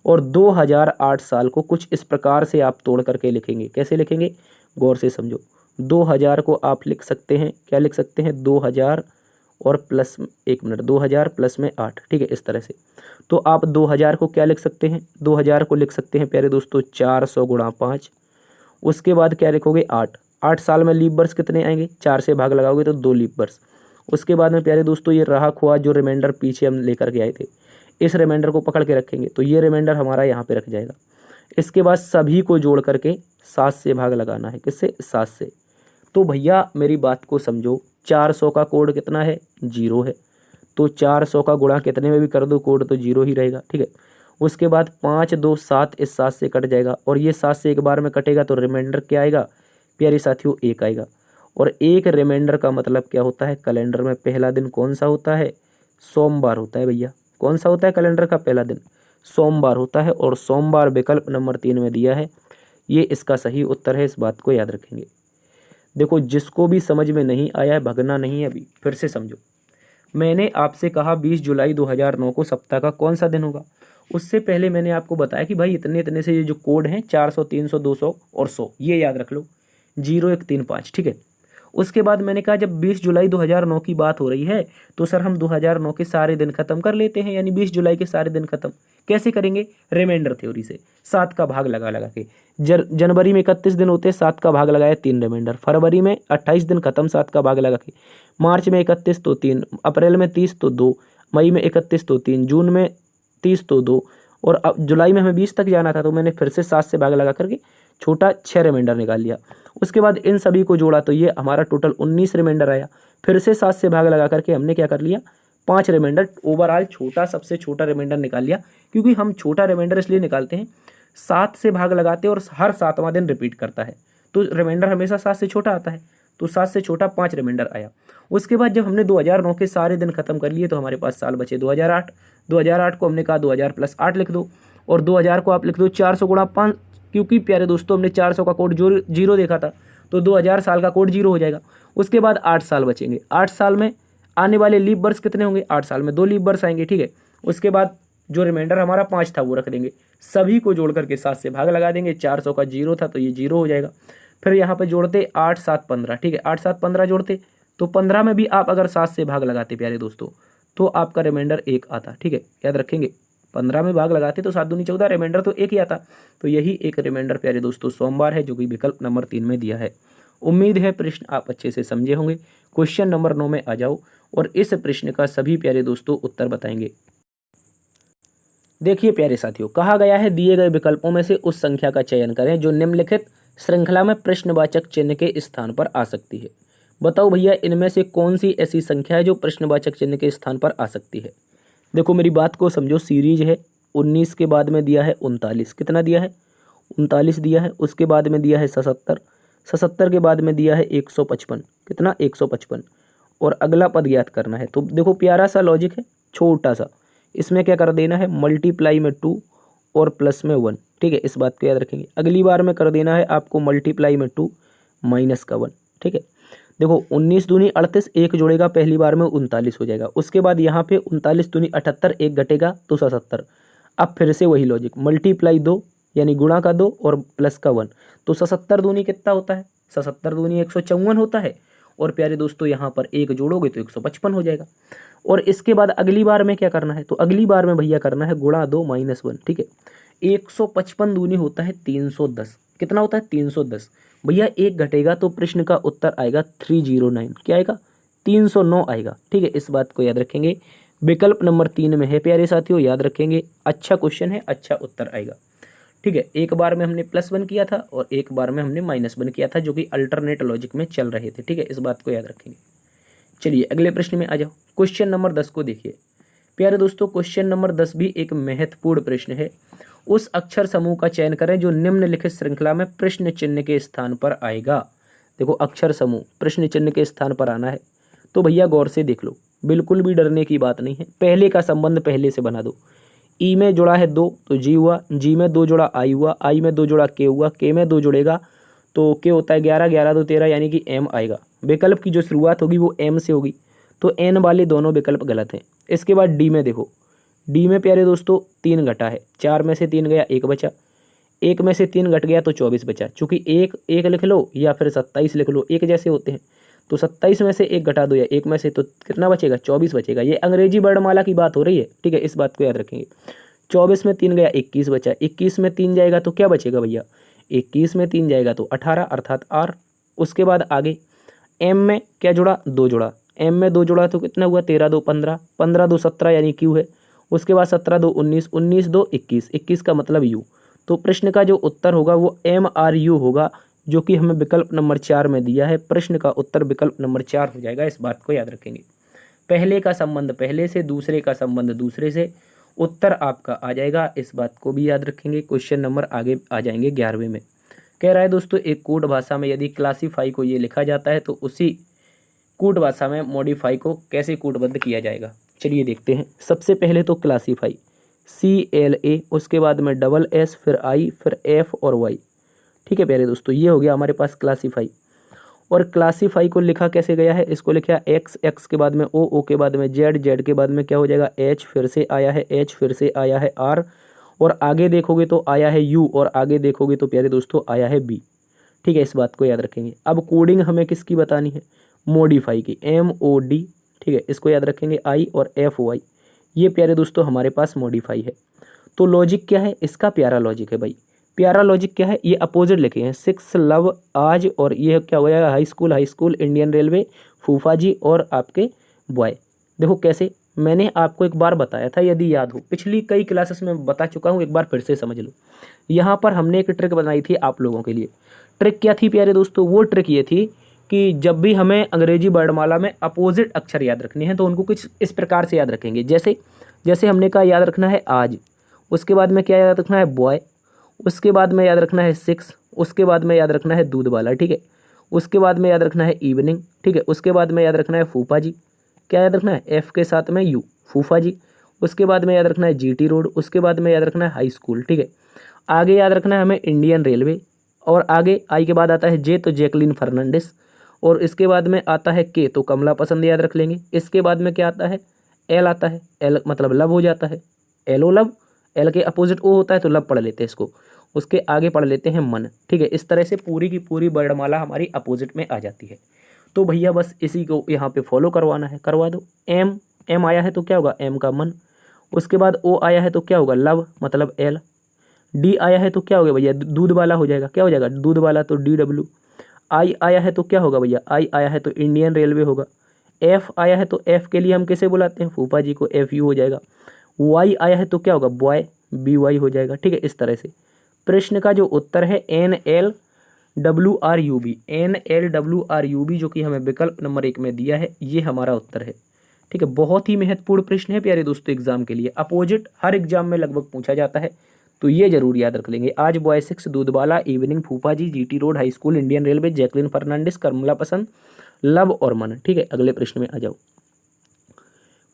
और 2008 साल को कुछ इस प्रकार से आप तोड़ करके लिखेंगे। कैसे लिखेंगे? गौर से समझो। 2000 को आप लिख सकते हैं, क्या लिख सकते हैं? 2000 और प्लस 1 मिनट, 2000 प्लस में 8। ठीक है, इस तरह से। तो आप 2000 को क्या लिख सकते हैं? 2000 को लिख सकते हैं प्यारे दोस्तों 400 गुणा 5। उसके बाद क्या लिखोगे? 8। 8 साल में लीप वर्ष कितने आएंगे? 4 से भाग लगाओगे तो 2 लीप वर्ष। उसके बाद में प्यारे दोस्तों ये रहा खुआ जो रिमाइंडर पीछे हम लेकर के आए थे, इस रिमाइंडर को पकड़ के रखेंगे तो ये रिमाइंडर हमारा यहाँ पे रख जाएगा। इसके बाद सभी को जोड़ करके 7 से भाग लगाना है। किससे? 7 से। तो भैया मेरी बात को समझो, 400 का कोड कितना है? 0 है। तो 400 का गुणा कितने में भी कर दो कोड तो 0 ही रहेगा। ठीक है, उसके बाद 5 2 7, इस 7 से कट जाएगा और ये 7 से एक बार में कटेगा तो रिमाइंडर क्या आएगा प्यारे साथियों? 1 आएगा। और एक रिमाइंडर का मतलब क्या होता है? कैलेंडर में पहला दिन कौन सा होता है? सोमवार होता है भैया। कौन सा होता है कैलेंडर का पहला दिन? सोमवार होता है। और सोमवार विकल्प नंबर 3 में दिया है, ये इसका सही उत्तर है। इस बात को याद रखेंगे। देखो जिसको भी समझ में नहीं आया है भगना नहीं है, अभी फिर से समझो। मैंने आपसे कहा 20 जुलाई 2009 को सप्ताह का कौन सा दिन होगा। उससे पहले मैंने आपको बताया कि भाई इतने इतने से ये जो कोड हैं 400 300 200 और 100 ये याद रख लो, 0 1 3 5। ठीक है, उसके बाद मैंने कहा जब 20 जुलाई 2009 की बात हो रही है तो सर हम 2009 के सारे दिन खत्म कर लेते हैं, यानी 20 जुलाई के सारे दिन खत्म कैसे करेंगे? रिमाइंडर थ्योरी से 7 का भाग लगा लगा के। जनवरी में 31 दिन होते हैं, 7 का भाग लगाया 3 रिमाइंडर। फरवरी में 28 दिन खत्म, 7 का भाग लगा के। मार्च में 31 तो 3, अप्रैल में 30 तो 2, मई में 31 तो 3, जून में 30 तो 2 और अब जुलाई में हमें 20 तक जाना था तो मैंने फिर से 7 से भाग लगा करके छोटा 6 रिमाइंडर निकाल लिया। उसके बाद इन सभी को जोड़ा तो ये हमारा टोटल 19 रिमाइंडर आया। फिर से 7 से भाग लगा करके हमने क्या कर लिया? 5 रिमाइंडर। ओवरऑल छोटा, सबसे छोटा रिमाइंडर निकाल लिया, क्योंकि हम छोटा रिमाइंडर इसलिए निकालते हैं 7 से भाग लगाते हैं और हर 7वां दिन रिपीट करता है तो रिमाइंडर हमेशा 7 से छोटा आता है। तो 7 से छोटा 5 रिमाइंडर आया। उसके बाद जब हमने 2009 के सारे दिन खत्म कर लिए तो हमारे पास साल बचे 2008। 2008 को हमने कहा 2000 + 8 लिख दो, और 2000 को आप लिख दो 400 गुणा 5, क्योंकि प्यारे दोस्तों हमने 400 का कोड जीरो देखा था, तो 2000 साल का कोड जीरो हो जाएगा। उसके बाद 8 साल बचेंगे, 8 साल में आने वाले लीप वर्ष कितने होंगे, 8 साल में 2 लीप वर्ष आएंगे, ठीक है। उसके बाद जो रिमाइंडर हमारा 5 था वो रख देंगे, सभी को जोड़ करके 7 से भाग लगा देंगे, 400 का 0 था तो ये 0 हो जाएगा। फिर यहाँ पे जोड़ते 8 7 15, ठीक है, 8 7 15 जोड़ते, तो 15 में भी आप अगर 7 से भाग लगाते प्यारे दोस्तों तो आपका रिमाइंडर 1 आता, ठीक है, याद रखेंगे। 15 में भाग लगाते तो 7 दूनी 14, रिमाइंडर तो 1 ही आता। तो यही एक रिमाइंडर प्यारे दोस्तों सोमवार है, जो कि विकल्प नंबर 3 में दिया है। उम्मीद है प्रश्न आप अच्छे से समझे होंगे। क्वेश्चन नंबर 9 में आ जाओ और इस प्रश्न का सभी प्यारे दोस्तों उत्तर बताएंगे। देखिए प्यारे साथियों, कहा गया है दिए गए विकल्पों में से उस संख्या का चयन करें जो निम्नलिखित श्रृंखला में प्रश्नवाचक चिन्ह के स्थान पर आ सकती है। बताओ भैया इनमें से कौन सी ऐसी संख्या है जो प्रश्नवाचक चिन्ह के स्थान पर आ सकती है। देखो मेरी बात को समझो, सीरीज है 19 के बाद में दिया है 39, कितना दिया है 39 दिया है। उसके बाद में दिया है 77, 77 के बाद में दिया है 155, कितना 155, और अगला पद ज्ञात करना है। तो देखो प्यारा सा लॉजिक है, छोटा सा, इसमें क्या कर देना है मल्टीप्लाई में 2 और प्लस में 1, ठीक है, इस बात को याद रखेंगे। अगली बार में कर देना है आपको मल्टीप्लाई में 2 माइनस का 1, ठीक है। देखो 19 दूनी 38, एक जोड़ेगा पहली बार में 39 हो जाएगा। उसके बाद यहाँ पे 39 दूनी 78, एक घटेगा तो 77। अब फिर से वही लॉजिक, मल्टीप्लाई 2 यानी गुणा का 2 और प्लस का 1, तो 77 दूनी कितना होता है, 77 दूनी 154 होता है। और प्यारे दोस्तों यहाँ पर एक जोड़ोगे तो 155 हो जाएगा। और इसके बाद अगली बार में क्या करना है, तो अगली बार में भैया करना है गुणा 2 माइनस 1, ठीक है। 155 दूनी होता है 310, कितना होता है 310 भैया, एक घटेगा तो प्रश्न का उत्तर आएगा 309, क्या आएगा 309 आएगा, ठीक है। इस बात को याद रखेंगे, विकल्प नंबर 3 में है प्यारे साथियों, याद रखेंगे। अच्छा क्वेश्चन है, अच्छा उत्तर आएगा, ठीक है। एक बार में हमने +1 किया था और एक बार में हमने -1 किया था, जो कि अल्टरनेट लॉजिक में चल रहे थे, ठीक है, इस बात को याद रखेंगे। चलिए अगले प्रश्न में आ जाओ। क्वेश्चन नंबर 10 को देखिए प्यारे दोस्तों, क्वेश्चन नंबर 10 भी एक महत्वपूर्ण प्रश्न है। उस अक्षर समूह का चयन करें जो निम्नलिखित श्रृंखला में प्रश्न चिन्ह के स्थान पर आएगा। देखो अक्षर समूह प्रश्न चिन्ह के स्थान पर आना है, तो भैया गौर से देख लो, बिल्कुल भी डरने की बात नहीं है। पहले का संबंध पहले से बना दो। ई में जुड़ा है 2 तो जी हुआ, जी में 2 जोड़ा आई हुआ, आई में 2 जोड़ा के हुआ, के में 2 जुड़ेगा तो के होता है 11, 11 तो 13 यानी कि एम आएगा। विकल्प की जो शुरुआत होगी वो एम से होगी, तो एन वाले दोनों विकल्प गलत हैं। इसके बाद डी में देखो, डी में प्यारे दोस्तों 3 घटा है, 4 में से 3 गया 1 बचा, 1 में से 3 घट गया तो 24 बचा। चूंकि 1 लिख लो या फिर 27 लिख लो, एक जैसे होते हैं, तो 27 में से 1 घटा दो या 1 में से, तो कितना बचेगा 24 बचेगा। ये अंग्रेजी वर्णमाला की बात हो रही है, ठीक है, इस बात को याद रखेंगे। 24 में 3 गया 21 बचा, 21 में 3 जाएगा तो क्या बचेगा भैया, 21 में 3 जाएगा तो 18 अर्थात आर। उसके बाद आगे एम में क्या जुड़ा 2 जुड़ा, एम में 2 जुड़ा तो कितना हुआ 13 2 15, 15 2 17 यानी क्यू है। उसके बाद 17 2 19, 19 2 21, 21 का मतलब यू। तो प्रश्न का जो उत्तर होगा वो एम आर यू होगा, जो कि हमें विकल्प नंबर 4 में दिया है। प्रश्न का उत्तर विकल्प नंबर 4 हो जाएगा, इस बात को याद रखेंगे। पहले का संबंध पहले से, दूसरे का संबंध दूसरे से, उत्तर आपका आ जाएगा, इस बात को भी याद रखेंगे। क्वेश्चन नंबर आगे आ जाएंगे 11वें में। कह रहा है दोस्तों, एक कोड भाषा में यदि क्लासीफाई को ये लिखा जाता है तो उसी कोड भाषा में मॉडिफाई को कैसे कोडबद्ध किया जाएगा। चलिए देखते हैं। सबसे पहले तो क्लासीफाई CLA, उसके बाद में SS, फिर I, फिर F और Y, ठीक है प्यारे दोस्तों, ये हो गया हमारे पास क्लासीफाई। और क्लासीफाई को लिखा कैसे गया है, इसको लिखा X, X के बाद में O, O के बाद में Z, Z के बाद में क्या हो जाएगा H, फिर से आया है H, फिर से आया है R, और आगे देखोगे तो आया है U, और आगे देखोगे तो प्यारे दोस्तों आया है B, ठीक है, इस बात को याद रखेंगे। अब कोडिंग हमें किसकी बतानी है, मॉडिफाई की, MOD, ठीक है, इसको याद रखेंगे I और FY, ये प्यारे दोस्तों हमारे पास मॉडिफाई है। तो लॉजिक क्या है इसका, प्यारा लॉजिक है भाई। प्यारा लॉजिक क्या है, ये अपोजिट लिखे हैं, 6 लव आज, और ये क्या हो जाएगा हाई स्कूल, इंडियन रेलवे, फूफा जी और आपके बॉय। देखो कैसे, मैंने आपको एक बार बताया था, यदि याद हो, पिछली कई क्लासेस में बता चुका हूँ, एक बार फिर से समझ लो। यहाँ पर हमने एक ट्रिक बनाई थी आप लोगों के लिए। ट्रिक क्या थी प्यारे दोस्तों, वो ट्रिक ये थी कि जब भी हमें अंग्रेजी वर्णमाला में अपोजिट अक्षर याद रखने हैं तो उनको कुछ इस प्रकार से याद रखेंगे। जैसे हमने कहा याद रखना है आज, उसके बाद में क्या याद रखना है बॉय, उसके बाद में याद रखना है 6, उसके बाद में याद रखना है दूध वाला, ठीक है, उसके बाद में याद रखना है इवनिंग, ठीक है, उसके बाद में याद रखना है फूफा जी, क्या याद रखना है F के साथ में U, फूफा जी। उसके बाद में याद रखना है जीटी रोड, उसके बाद में याद रखना है हाई स्कूल। ठीक है, आगे याद रखना है हमें इंडियन रेलवे, और आगे आई के बाद आता है जे तो जैकलिन फर्नांडिस, और इसके बाद में आता है के तो कमला पसंद याद रख लेंगे। इसके बाद में क्या आता है, एल आता है, एल मतलब लब हो जाता है, एलो लब, एल के अपोजिट ओ होता है तो लब पढ़ लेते हैं इसको। उसके आगे पढ़ लेते हैं मन। ठीक है, इस तरह से पूरी की पूरी वर्णमाला हमारी अपोजिट में आ जाती है। तो भैया बस इसी को यहाँ पे फॉलो करवाना है, करवा दो। एम, एम आया है तो क्या होगा, एम का मन। उसके बाद ओ आया है तो क्या होगा, लव मतलब एल। डी आया है तो क्या हो गया भैया, दूध वाला हो जाएगा, क्या हो जाएगा, दूध वाला तो डी डब्ल्यू। आई आया है तो क्या होगा भैया, आई आया है तो इंडियन रेलवे होगा। एफ आया है तो एफ के लिए हम कैसे बुलाते हैं, फूफा जी को, एफ यू हो जाएगा। वाई आया है तो क्या होगा, बॉय, बी वाई हो जाएगा। ठीक है, इस तरह से प्रश्न का जो उत्तर है N L W R U B, N L W R U B, जो कि हमें विकल्प नंबर 1 में दिया है, ये हमारा उत्तर है। ठीक है, बहुत ही महत्वपूर्ण प्रश्न है प्यारे दोस्तों एग्जाम के लिए, अपोजिट हर एग्जाम में लगभग पूछा जाता है, तो ये जरूर याद रख लेंगे। आज बॉय 6, दूधवाला, इवनिंग, फूफा जी, GT road, high school, Indian railway, Jacqueline Fernandez, Kamla Pasand, लब और मन। ठीक है, अगले प्रश्न में आ जाओ।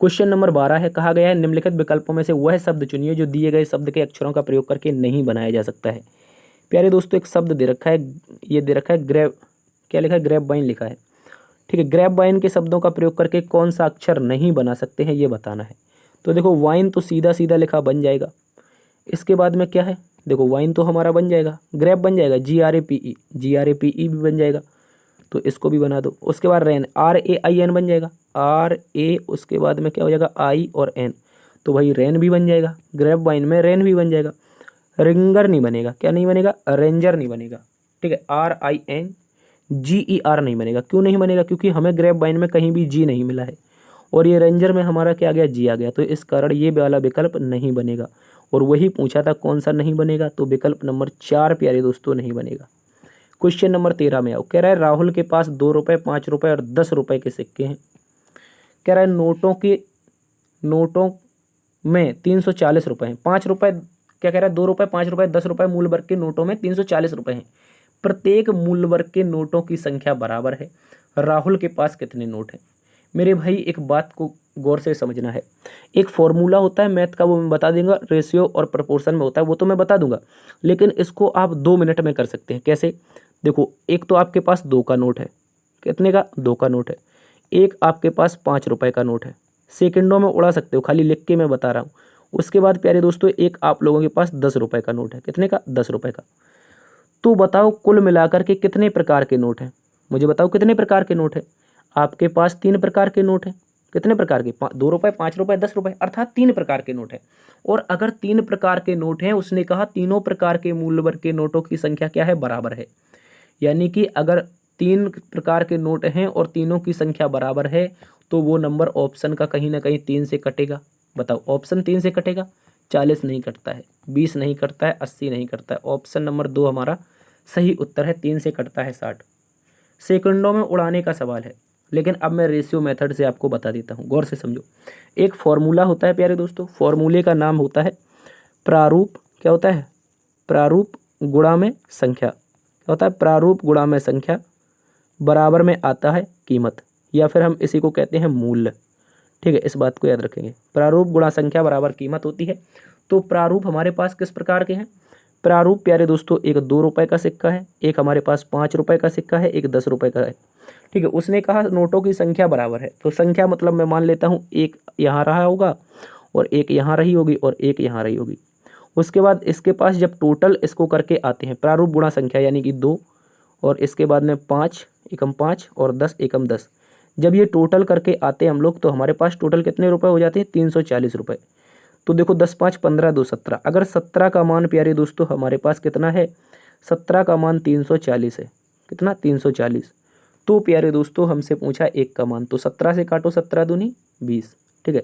क्वेश्चन नंबर 12 है, कहा गया है निम्नलिखित विकल्पों में से वह शब्द चुनिए जो दिए गए शब्द के अक्षरों का प्रयोग करके नहीं बनाया जा सकता है। प्यारे दोस्तों एक शब्द दे रखा है, ये दे रखा है ग्रैब, क्या लिखा है, ग्रैब बाइन लिखा है। ठीक है, ग्रैब बाइन के शब्दों का प्रयोग करके कौन सा अक्षर नहीं बना सकते हैं ये बताना है। तो देखो वाइन तो सीधा सीधा लिखा बन जाएगा। इसके बाद में क्या है, देखो वाइन तो हमारा बन जाएगा, ग्रैब बन जाएगा, GRAPE, GRAPE भी बन जाएगा, तो इसको भी बना दो। उसके बाद रेन, RAIN बन जाएगा, RA, उसके बाद में क्या हो जाएगा, I और N, तो भाई रेन भी बन जाएगा, ग्रैब वाइन में रेन भी बन जाएगा। रिंगर नहीं बनेगा, क्या नहीं बनेगा, रेंजर नहीं बनेगा। ठीक है, RINGER नहीं बनेगा। क्यों नहीं बनेगा, क्योंकि हमें ग्रैब वाइन में कहीं भी जी नहीं मिला है, और ये रेंजर में हमारा क्या आ गया, जी आ गया, तो इस कारण ये वाला विकल्प नहीं बनेगा। और वही पूछा था कौन सा नहीं बनेगा, तो विकल्प नंबर 4 प्यारे दोस्तों नहीं बनेगा। क्वेश्चन नंबर 13 में आओ, कह रहा है राहुल के पास 2 रुपये, 5 रुपये और 10 रुपये के सिक्के हैं। कह रहा है नोटों में 340 रुपये हैं, 5 रुपये, क्या कह रहा है, 2 रुपये, 5 रुपये, 10 रुपये मूल वर्ग के नोटों में 340 रुपये हैं। प्रत्येक मूल वर्ग के नोटों की संख्या बराबर है, राहुल के पास कितने नोट हैं। मेरे भाई एक बात को गौर से समझना है, एक फॉर्मूला होता है मैथ का, वो मैं बता दूंगा, रेशियो और प्रोपोर्शन में होता है, वो तो मैं बता दूंगा, लेकिन इसको आप 2 मिनट में कर सकते हैं। कैसे, देखो एक तो आपके पास 2 का नोट है, कितने का, 2 का नोट है। एक आपके पास 5 रुपये का नोट है, सेकंडों में उड़ा सकते हो, खाली लिख के मैं बता रहा हूँ। उसके बाद प्यारे दोस्तों एक आप लोगों के पास 10 रुपये का नोट है, कितने का, 10 रुपये का। तो बताओ कुल मिलाकर के कितने प्रकार के नोट हैं, मुझे बताओ कितने प्रकार के नोट हैं। आपके पास 3 प्रकार के नोट हैं, कितने प्रकार के, 2 रुपये, 5 रुपये, 10 रुपये, अर्थात 3 प्रकार के नोट हैं। और अगर 3 प्रकार के नोट हैं, उसने कहा तीनों प्रकार के मूल्य वर्ग के नोटों की संख्या क्या है, बराबर है। यानी कि अगर 3 प्रकार के नोट हैं और तीनों की संख्या बराबर है, तो वो नंबर ऑप्शन का कहीं ना कहीं 3 से कटेगा। बताओ ऑप्शन 3 से कटेगा, 40 नहीं कटता है, 20 नहीं कटता है, 80 नहीं कटता है। ऑप्शन नंबर 2 हमारा सही उत्तर है, 3 से कटता है 60। सेकंडों में उड़ाने का सवाल है, लेकिन अब मैं रेशियो मेथड से आपको बता देता हूँ, गौर से समझो। एक फॉर्मूला होता है प्यारे दोस्तों, फॉर्मूले का नाम होता है प्रारूप, क्या होता है, प्रारूप गुणा में संख्या, क्या होता है, प्रारूप गुणा में संख्या बराबर में आता है कीमत, या फिर हम इसी को कहते हैं मूल्य। ठीक है, इस बात को याद रखेंगे, प्रारूप गुणा संख्या बराबर कीमत होती है। तो प्रारूप हमारे पास किस प्रकार के हैं, प्रारूप प्यारे दोस्तों एक 2 रुपये का सिक्का है, एक हमारे पास 5 रुपये का सिक्का है, एक 10 रुपये का है। ठीक है, उसने कहा नोटों की संख्या बराबर है, तो संख्या मतलब मैं मान लेता हूँ एक यहाँ रहा होगा और एक यहाँ रही होगी और एक यहाँ रही होगी। उसके बाद इसके पास जब टोटल इसको करके आते हैं, प्रारूप गुणा संख्या यानी कि 2, और इसके बाद में 5 एकम 5 और 10 एकम 10, जब ये टोटल करके आते हैं हम लोग, तो हमारे पास टोटल कितने रुपए हो जाते हैं, 340 रुपये। तो देखो 10 5 15 2 17, अगर 17 का मान प्यारे दोस्तों हमारे पास कितना है, 17 का मान 340 है, कितना, 340। तो प्यारे दोस्तों हमसे पूछा 1 का मान, तो 17 से काटो, 17 दूनी 20। ठीक है,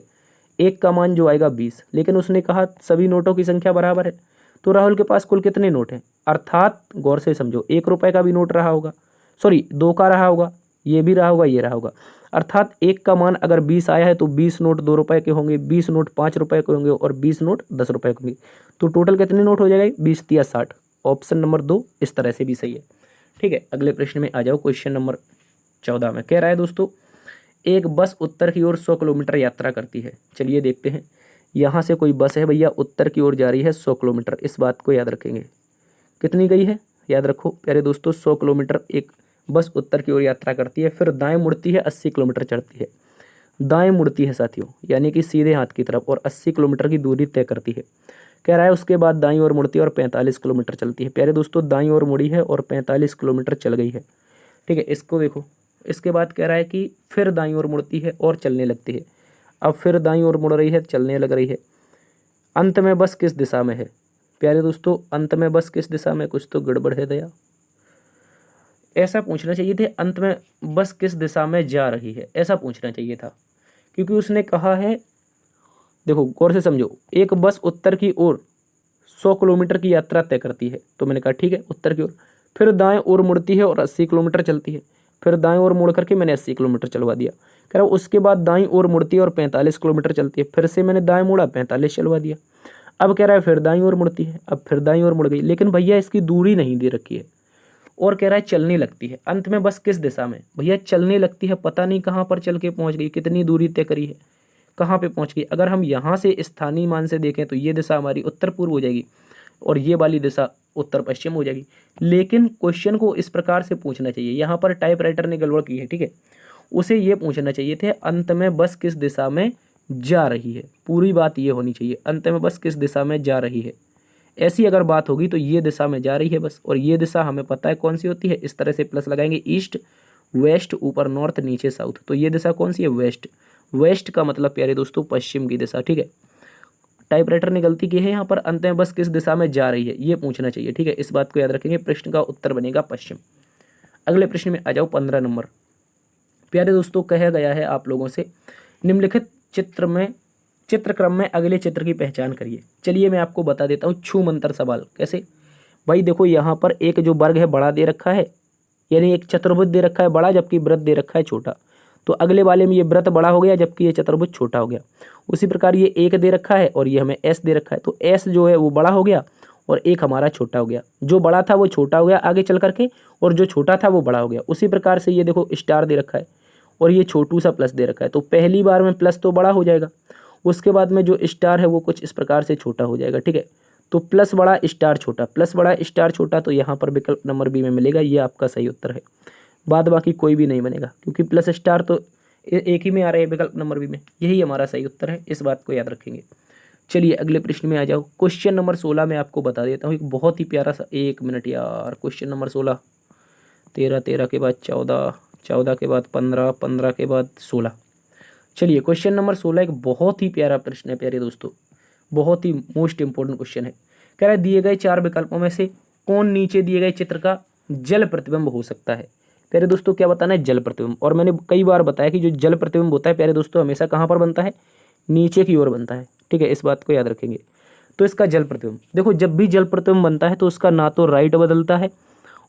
1 का मान जो आएगा 20, लेकिन उसने कहा सभी नोटों की संख्या बराबर है। तो राहुल के पास कुल कितने नोट हैं, अर्थात गौर से समझो, 1 रुपये का भी नोट रहा होगा, सॉरी 2 का रहा होगा, ये भी रहा होगा, ये रहा होगा। अर्थात 1 का मान अगर 20 आया है तो 20 नोट 2 रुपये के होंगे, 20 नोट 5 रुपये के होंगे और 20 नोट 10 रुपये के होंगे। तो टोटल कितने नोट हो जाएगा, 20 या 60। ऑप्शन नंबर 2 इस तरह से भी सही है। ठीक है, अगले प्रश्न में आ जाओ। क्वेश्चन नंबर 14 में कह रहा है दोस्तों, एक बस उत्तर की ओर 100 किलोमीटर यात्रा करती है। चलिए देखते हैं, यहाँ से कोई बस है भैया, उत्तर की ओर जा रही है 100 किलोमीटर, इस बात को याद रखेंगे। कितनी गई है याद रखो प्यारे दोस्तों, 100 किलोमीटर एक बस उत्तर की ओर यात्रा करती है। फिर दाएं मुड़ती है, 80 किलोमीटर चढ़ती है। दाएं मुड़ती है साथियों, यानी कि सीधे हाथ की तरफ, और 80 किलोमीटर की दूरी तय करती है। कह रहा है उसके बाद दाईं ओर मुड़ती है और 45 किलोमीटर चलती है। प्यारे दोस्तों दाईं ओर मुड़ी है और 45 किलोमीटर चल गई है, ठीक है। इसको देखो, इसके बाद कह रहा है कि फिर दाईं ओर मुड़ती है और चलने लगती है। अब फिर दाईं ओर मुड़ रही है, चलने लग रही है। अंत में बस किस दिशा में है? प्यारे दोस्तों अंत में बस किस दिशा में, कुछ तो गड़बड़ है दया। ऐसा पूछना चाहिए थे, अंत में बस किस दिशा में जा रही है, ऐसा पूछना चाहिए था। क्योंकि उसने कहा है, देखो गौर से समझो, एक बस उत्तर की ओर 100 किलोमीटर की यात्रा तय करती है, तो मैंने कहा ठीक है उत्तर की ओर। फिर दाएं ओर मुड़ती है और 80 किलोमीटर चलती है। फिर दाएं ओर मुड़ करके मैंने 80 किलोमीटर चलवा दिया। कह रहा उसके बाद दाईं ओर मुड़ती है और 45 किलोमीटर चलती है। फिर से मैंने दाएं मुड़ा, 45 चलवा दिया। अब कह रहा है फिर दाईं ओर मुड़ती है, अब फिर दाईं ओर मुड़ गई, लेकिन भैया इसकी दूरी नहीं दे रखी है। और कह रहा है चलने लगती है। अंत में बस किस दिशा में? भैया चलने लगती है, पता नहीं कहाँ पर चल के पहुँच गई, कितनी दूरी तय करी है, कहाँ पे पहुँच गई। अगर हम यहाँ से स्थानीय मान से देखें तो ये दिशा हमारी उत्तर पूर्व हो जाएगी और ये वाली दिशा उत्तर पश्चिम हो जाएगी। लेकिन क्वेश्चन को इस प्रकार से पूछना चाहिए, यहाँ पर टाइपराइटर ने गड़बड़ की है, ठीक है। उसे ये पूछना चाहिए थे अंत में बस किस दिशा में जा रही है। पूरी बात ये होनी चाहिए, अंत में बस किस दिशा में जा रही है। ऐसी अगर बात होगी तो ये दिशा में जा रही है बस, और ये दिशा हमें पता है कौन सी होती है। इस तरह से प्लस लगाएंगे, ईस्ट वेस्ट, ऊपर नॉर्थ, नीचे साउथ। तो ये दिशा कौन सी है? वेस्ट। वेस्ट का मतलब प्यारे दोस्तों पश्चिम की दिशा, ठीक है। टाइपराइटर ने गलती की है यहाँ पर, अंत में बस किस दिशा में जा रही है ये पूछना चाहिए, ठीक है। इस बात को याद रखेंगे, प्रश्न का उत्तर बनेगा पश्चिम। अगले प्रश्न में आ जाओ, 15 नंबर। प्यारे दोस्तों कहा गया है आप लोगों से निम्नलिखित चित्रक्रम में अगले चित्र की पहचान करिए। चलिए मैं आपको बता देता हूँ छू मंतर सवाल। कैसे भाई? देखो यहाँ पर एक जो वर्ग है बड़ा दे रखा है, यानी एक चतुर्भुज दे रखा है बड़ा, जबकि वृत्त दे रखा है छोटा। तो अगले वाले में ये वृत्त बड़ा हो गया जबकि ये चतुर्भुज छोटा हो गया। उसी प्रकार ये एक दे रखा है और ये हमें एस दे रखा है, तो एस जो है वो बड़ा हो गया और एक हमारा छोटा हो गया। जो बड़ा था वो छोटा हो गया आगे चल करके, और जो छोटा था वो बड़ा हो गया। उसी प्रकार से ये देखो स्टार दे रखा है और ये छोटू सा प्लस दे रखा है, तो पहली बार में प्लस तो बड़ा हो जाएगा, उसके बाद में जो स्टार है वो कुछ इस प्रकार से छोटा हो जाएगा, ठीक है। तो प्लस बड़ा स्टार छोटा, प्लस बड़ा स्टार छोटा, तो यहाँ पर विकल्प नंबर बी में मिलेगा, ये आपका सही उत्तर है। बाद बाकी कोई भी नहीं बनेगा, क्योंकि प्लस स्टार तो एक ही में आ रहे हैं विकल्प नंबर बी में, यही हमारा सही उत्तर है, इस बात को याद रखेंगे। चलिए अगले प्रश्न में आ जाओ। क्वेश्चन नंबर 16 में आपको बता देता हूँ एक बहुत ही प्यारा सा, 1 मिनट यार। क्वेश्चन नंबर 16, 13, 13 के बाद 14, 14 के बाद 15, 15 के बाद 16। चलिए क्वेश्चन नंबर 16 एक बहुत ही प्यारा प्रश्न है प्यारे दोस्तों, बहुत ही मोस्ट इंपोर्टेंट क्वेश्चन है। कह रहा है दिए गए 4 विकल्पों में से कौन नीचे दिए गए चित्र का जल प्रतिबिंब हो सकता है। प्यारे दोस्तों क्या बताना है? जल प्रतिबिंब। और मैंने कई बार बताया कि जो जल प्रतिबिंब होता है प्यारे दोस्तों हमेशा कहाँ पर बनता है? नीचे की ओर बनता है, ठीक है। इस बात को याद रखेंगे। तो इसका जल प्रतिबिंब, देखो जब भी जल प्रतिबिंब बनता है तो उसका ना तो राइट बदलता है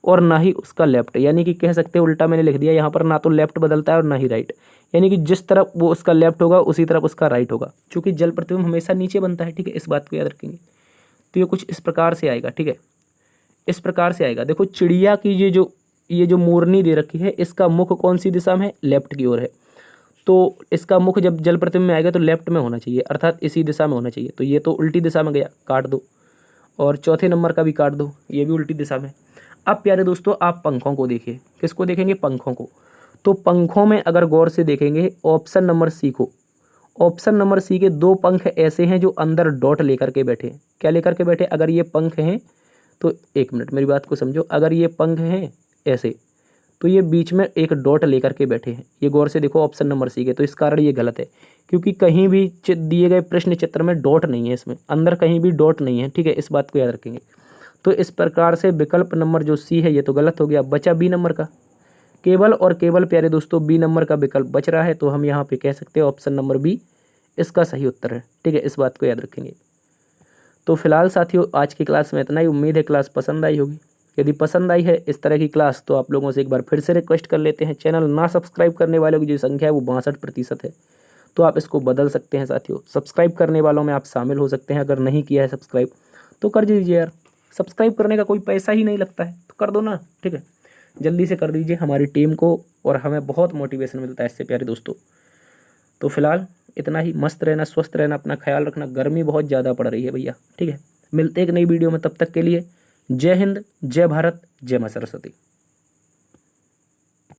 और ना ही उसका लेफ्ट, यानी कि कह सकते हैं उल्टा मैंने लिख दिया यहाँ पर, ना तो लेफ्ट बदलता है और ना ही राइट, यानी कि जिस तरफ वो उसका लेफ्ट होगा उसी तरफ उसका राइट होगा, क्योंकि जल प्रतिबिंब हमेशा नीचे बनता है, ठीक है। इस बात को याद रखेंगे। तो ये कुछ इस प्रकार से आएगा, ठीक है, इस प्रकार से आएगा। देखो चिड़िया की ये जो मोरनी दे रखी है, इसका मुख कौन सी दिशा में है? लेफ्ट की ओर है। तो इसका मुख जब जल प्रतिबिंब में आएगा तो लेफ्ट में होना चाहिए, अर्थात इसी दिशा में होना चाहिए। तो ये तो उल्टी दिशा में गया, काट दो। और चौथे नंबर का भी काट दो, ये भी उल्टी दिशा में। अब प्यारे दोस्तों आप पंखों को देखिए, किसको देखेंगे? पंखों को। तो पंखों में अगर गौर से देखेंगे ऑप्शन नंबर सी को, ऑप्शन नंबर सी के 2 पंख ऐसे हैं जो अंदर डॉट लेकर के बैठे हैं। क्या लेकर के बैठे? अगर ये पंख हैं तो 1 मिनट मेरी बात को समझो, अगर ये पंख हैं ऐसे तो ये बीच में एक डॉट लेकर के बैठे हैं। ये गौर से देखो ऑप्शन नंबर सी के। तो इस कारण ये गलत है, क्योंकि कहीं भी दिए गए प्रश्न चित्र में डॉट नहीं है, इसमें अंदर कहीं भी डॉट नहीं है, ठीक है। इस बात को याद रखेंगे। तो इस प्रकार से विकल्प नंबर जो सी है ये तो गलत हो गया, बचा बी नंबर का। केवल और केवल प्यारे दोस्तों बी नंबर का विकल्प बच रहा है, तो हम यहाँ पे कह सकते हैं ऑप्शन नंबर बी इसका सही उत्तर है, ठीक है। इस बात को याद रखेंगे। तो फिलहाल साथियों आज की क्लास में इतना ही। उम्मीद है क्लास पसंद आई होगी। यदि पसंद आई है इस तरह की क्लास तो आप लोगों से एक बार फिर से रिक्वेस्ट कर लेते हैं, चैनल ना सब्सक्राइब करने वालों की जो संख्या है वो 62% है, तो आप इसको बदल सकते हैं साथियों। सब्सक्राइब करने वालों में आप शामिल हो सकते हैं। अगर नहीं किया है सब्सक्राइब तो कर दीजिए यार, सब्सक्राइब करने का कोई पैसा ही नहीं लगता है, तो कर दो ना, ठीक है। जल्दी से कर दीजिए, हमारी टीम को और हमें बहुत मोटिवेशन मिलता है इससे प्यारे दोस्तों। तो फिलहाल इतना ही। मस्त रहना, स्वस्थ रहना, अपना ख्याल रखना। गर्मी बहुत ज़्यादा पड़ रही है भैया, ठीक है। मिलते एक नई वीडियो में, तब तक के लिए जय हिंद, जय भारत, जय मां सरस्वती।